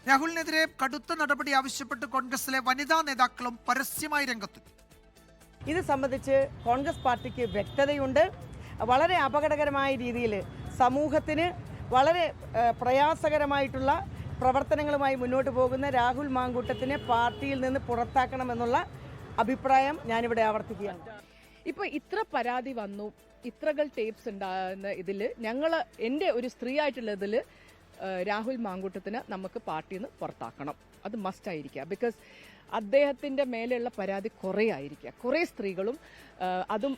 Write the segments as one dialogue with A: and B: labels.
A: രാഹുലിനെതിരെ കടുത്ത നടപടി ആവശ്യപ്പെട്ട് കോൺഗ്രസിലെ വനിതാ നേതാക്കളും പരസ്യമായി രംഗത്തെത്തി.
B: ഇത് സംബന്ധിച്ച് കോൺഗ്രസ് പാർട്ടിക്ക് വ്യക്തതയുണ്ട്. വളരെ അപകടകരമായ രീതിയിൽ സമൂഹത്തിന് വളരെ പ്രയാസകരമായിട്ടുള്ള പ്രവർത്തനങ്ങളുമായി മുന്നോട്ട് പോകുന്ന രാഹുൽ മാങ്കൂട്ടത്തിനെ പാർട്ടിയിൽ നിന്ന് പുറത്താക്കണമെന്നുള്ള അഭിപ്രായം ഞാനിവിടെ ആവർത്തിക്കുകയാണ്.
C: ഇപ്പോൾ ഇത്ര പരാതി വന്നു, ഇത്രകൾ ടേപ്സ് ഉണ്ടാകുന്ന ഇതിൽ എൻ്റെ ഒരു സ്ത്രീ ആയിട്ടുള്ള ഇതിൽ രാഹുൽ മാങ്കൂട്ടത്തിന് നമുക്ക് പാർട്ടിയിൽ നിന്ന് പുറത്താക്കണം. അത് മസ്റ്റ് ആയിരിക്കുക. ബിക്കോസ് അദ്ദേഹത്തിൻ്റെ മേലെയുള്ള പരാതി കുറേ ആയിരിക്കുക. കുറേ സ്ത്രീകളും അതും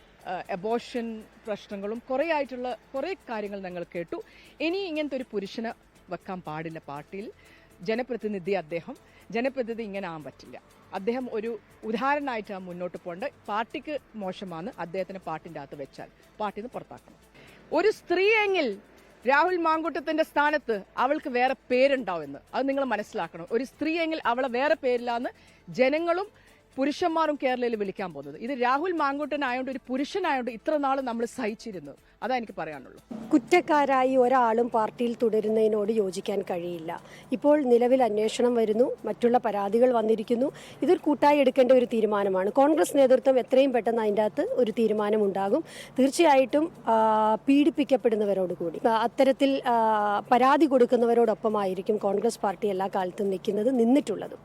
C: അബോർഷൻ പ്രശ്നങ്ങളും കുറേ കാര്യങ്ങൾ ഞങ്ങൾ കേട്ടു. ഇനി ഇങ്ങനത്തെ ഒരു പുരുഷനെ വെക്കാൻ പാടില്ല പാർട്ടിയിൽ. ജനപ്രതിനിധി ഇങ്ങനെ ആകാൻ പറ്റില്ല. അദ്ദേഹം ഒരു ഉദാഹരണമായിട്ടാണ് മുന്നോട്ട് പോകേണ്ടത്. പാർട്ടിക്ക് മോശമാണ് അദ്ദേഹത്തിന് പാർട്ടിൻ്റെ അകത്ത് വെച്ചാൽ പാർട്ടിയിൽ നിന്ന് പുറത്താക്കണം. ഒരു സ്ത്രീയെങ്കിൽ രാഹുൽ മാങ്കൂട്ടത്തിന്റെ സ്ഥാനത്ത് അവൾക്ക് വേറെ പേരുണ്ടാവുമെന്ന് അത് നിങ്ങൾ മനസ്സിലാക്കണം. ഒരു സ്ത്രീയെങ്കിൽ അവളെ വേറെ പേരിലാന്ന് ജനങ്ങളും പുരുഷന്മാരും കേരളയിൽ വിളിക്കാൻ പോകുന്നത്. ഇത് രാഹുൽ മാങ്കൂട്ടനായോണ്ട്, ഒരു പുരുഷനായോണ്ട് ഇത്ര നാൾ നമ്മൾ സഹിച്ചിരുന്നു. അതാ എനിക്ക് പറയാനുള്ളൂ.
D: കുറ്റക്കാരായി ഒരാളും പാർട്ടിയിൽ തുടരുന്നതിനോട് യോജിക്കാൻ കഴിയില്ല. ഇപ്പോൾ നിലവിൽ അന്വേഷണം വരുന്നു, മറ്റുള്ള പരാതികൾ വന്നിരിക്കുന്നു. ഇതൊരു കൂട്ടായി എടുക്കേണ്ട ഒരു തീരുമാനമാണ്. കോൺഗ്രസ് നേതൃത്വം എത്രയും പെട്ടെന്ന് അതിൻ്റെ അകത്ത് ഒരു തീരുമാനമുണ്ടാകും. തീർച്ചയായിട്ടും പീഡിപ്പിക്കപ്പെടുന്നവരോട് കൂടി അത്തരത്തിൽ പരാതി കൊടുക്കുന്നവരോടൊപ്പമായിരിക്കും കോൺഗ്രസ് പാർട്ടി എല്ലാ കാലത്തും നിന്നിട്ടുള്ളതും.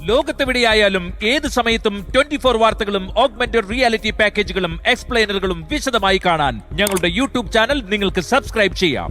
E: ലോകത്തെവിടെയായാലും ഏത് സമയത്തും 24 വാർത്തകളും ഓഗ്മെന്റഡ് റിയാലിറ്റി പാക്കേജുകളും എക്സ്പ്ലെയിനറുകളും വിശദമായി കാണാൻ ഞങ്ങളുടെ യൂട്യൂബ് ചാനൽ നിങ്ങൾക്ക് സബ്സ്ക്രൈബ് ചെയ്യാം.